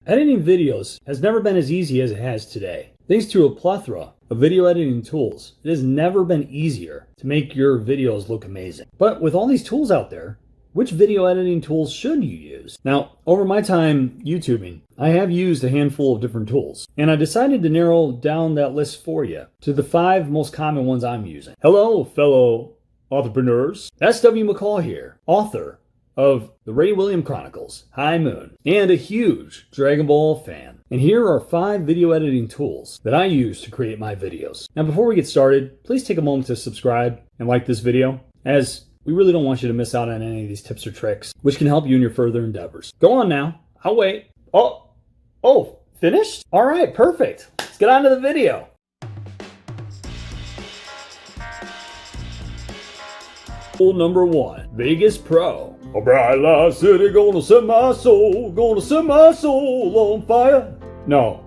Editing videos has never been as easy as it has today. Thanks to a plethora of video editing tools, it has never been easier to make your videos look amazing. But with all these tools out there, which video editing tools should you use? Now, over my time YouTubing, I have used a handful of different tools, and I decided to narrow down that list for you to the 5 most common ones I'm using. Hello, fellow entrepreneurs. S.W.McCall here, author of the Ray William Chronicles, High Moon, and a huge Dragon Ball fan. And here are 5 video editing tools that I use to create my videos. Now, before we get started, please take a moment to subscribe and like this video, as we really don't want you to miss out on any of these tips or tricks, which can help you in your further endeavors. Go on now. I'll wait. Oh, finished? All right, perfect. Let's get on to the video. Tool number 1, Vegas Pro. A bright light city gonna set my soul on fire. No,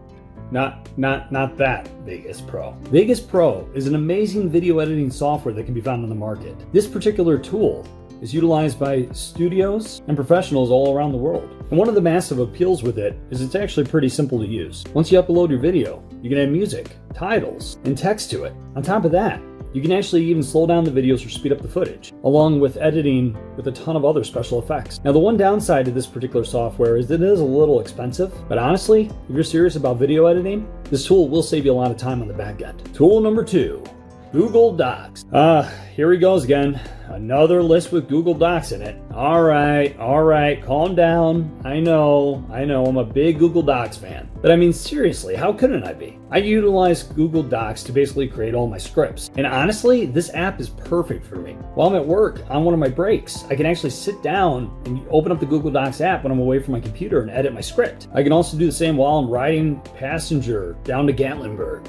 not that Vegas Pro. Vegas Pro is an amazing video editing software that can be found on the market. This particular tool is utilized by studios and professionals all around the world. And one of the massive appeals with it is it's actually pretty simple to use. Once you upload your video, you can add music, titles, and text to it. On top of that, you can actually even slow down the videos or speed up the footage, along with editing with a ton of other special effects. Now, the one downside to this particular software is that it is a little expensive, but honestly, if you're serious about video editing, this tool will save you a lot of time on the back end. Tool number 2, Google Docs. Here he goes again. Another list with Google Docs in it. All right, calm down. I know, I'm a big Google Docs fan. But I mean, seriously, how couldn't I be? I utilize Google Docs to basically create all my scripts. And honestly, this app is perfect for me. While I'm at work, on one of my breaks, I can actually sit down and open up the Google Docs app when I'm away from my computer and edit my script. I can also do the same while I'm riding passenger down to Gatlinburg,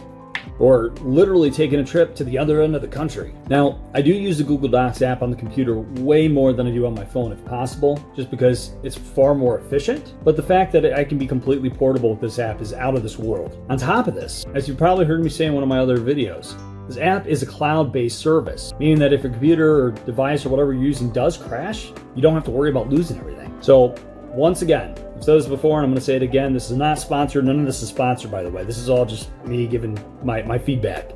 or literally taking a trip to the other end of the country. Now, I do use the Google Docs app on the computer way more than I do on my phone if possible, just because it's far more efficient. But the fact that I can be completely portable with this app is out of this world. On top of this, as you probably heard me say in one of my other videos, this app is a cloud-based service, meaning that if your computer or device or whatever you're using does crash, you don't have to worry about losing everything. So, once again, I've said this before and I'm going to say it again. This is not sponsored. None of this is sponsored, by the way. This is all just me giving my feedback.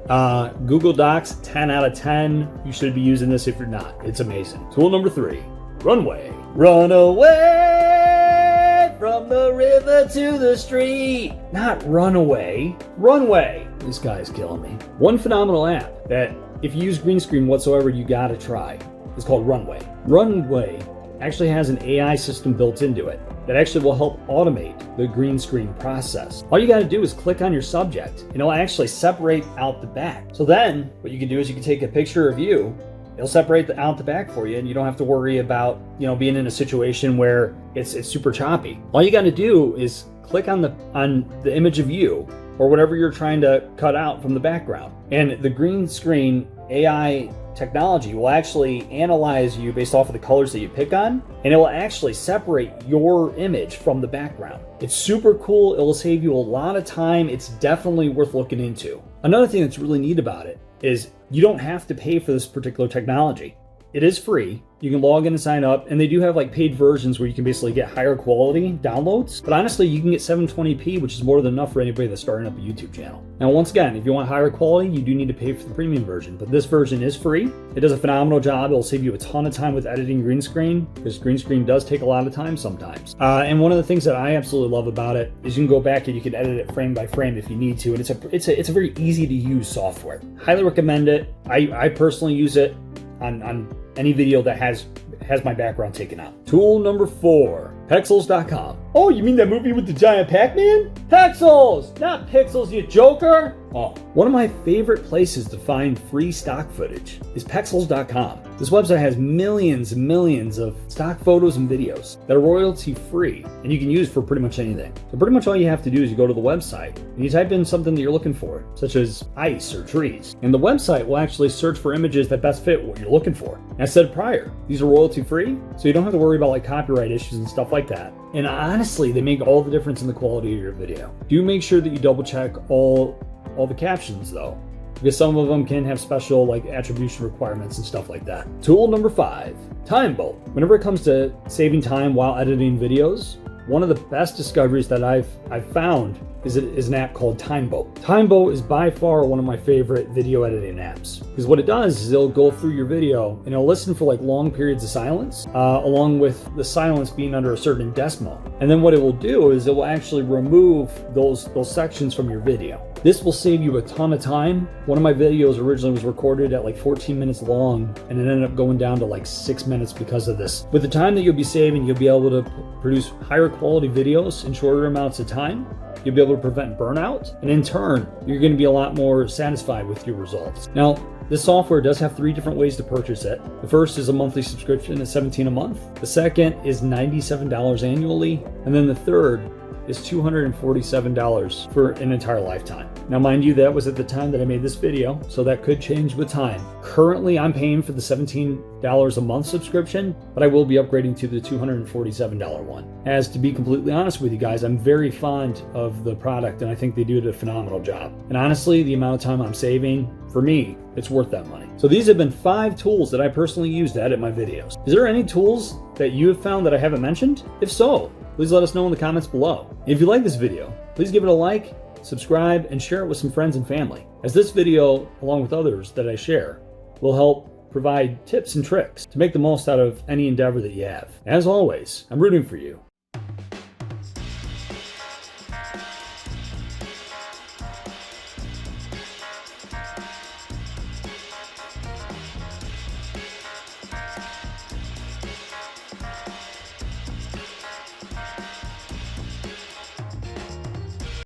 Google Docs, 10 out of 10. You should be using this if you're not. It's amazing. Tool number 3, Runway. Run away from the river to the street. Not run away. Runway. This guy is killing me. One phenomenal app that if you use green screen whatsoever, you got to try. It's called Runway. Runway actually has an AI system built into it that actually will help automate the green screen process. All you got to do is click on your subject and it'll actually separate out the back. So then what you can do is you can take a picture of you, it'll separate out the back for you, and you don't have to worry about, being in a situation where it's super choppy. All you got to do is click on the image of you or whatever you're trying to cut out from the background, and the green screen AI technology will actually analyze you based off of the colors that you pick on, and it will actually separate your image from the background. It's super cool. It will save you a lot of time. It's definitely worth looking into. Another thing that's really neat about it is you don't have to pay for this particular technology. It is free. You can log in and sign up, and they do have paid versions where you can basically get higher quality downloads. But honestly, you can get 720p, which is more than enough for anybody that's starting up a YouTube channel. Now, once again, if you want higher quality, you do need to pay for the premium version, but this version is free. It does a phenomenal job. It'll save you a ton of time with editing green screen, because green screen does take a lot of time sometimes. And one of the things that I absolutely love about it is you can go back and you can edit it frame by frame if you need to, and it's a very easy to use software. Highly recommend it. I personally use it on any video that has my background taken out. Tool number 4, Pexels.com. Oh, you mean that movie with the giant Pac-Man? Pexels, not Pixels, you joker. Oh, one of my favorite places to find free stock footage is Pexels.com. This website has millions and millions of stock photos and videos that are royalty free, and you can use for pretty much anything. So pretty much all you have to do is you go to the website and you type in something that you're looking for, such as ice or trees, and the website will actually search for images that best fit what you're looking for. And I said prior, these are royalty free, so you don't have to worry about copyright issues and stuff like that. And honestly, they make all the difference in the quality of your video. Do make sure that you double check all the captions though, because some of them can have special attribution requirements and stuff like that. Tool number 5, Time Bolt. Whenever it comes to saving time while editing videos, one of the best discoveries that I've found is an app called Timeboat. Timeboat is by far one of my favorite video editing apps, because what it does is it'll go through your video and it'll listen for like long periods of silence, along with the silence being under a certain decibel. And then what it will do is it will actually remove those sections from your video. This will save you a ton of time. One of my videos originally was recorded at like 14 minutes long, and it ended up going down to like 6 minutes because of this. With the time that you'll be saving, you'll be able to produce higher quality videos in shorter amounts of time. You'll be able to prevent burnout, and in turn, you're going to be a lot more satisfied with your results. Now, this software does have 3 different ways to purchase it. The first is a monthly subscription at $17 a month. The second is $97 annually. And then the third is $247 for an entire lifetime. Now, mind you, that was at the time that I made this video, so that could change with time. Currently, I'm paying for the $17 a month subscription, but I will be upgrading to the $247 one. As to be completely honest with you guys, I'm very fond of the product, and I think they do a phenomenal job. And honestly, the amount of time I'm saving, for me, it's worth that money. So these have been 5 tools that I personally use to edit my videos. Is there any tools that you have found that I haven't mentioned? If so, please let us know in the comments below. If you like this video, please give it a like, subscribe, and share it with some friends and family, as this video, along with others that I share, will help provide tips and tricks to make the most out of any endeavor that you have. As always, I'm rooting for you.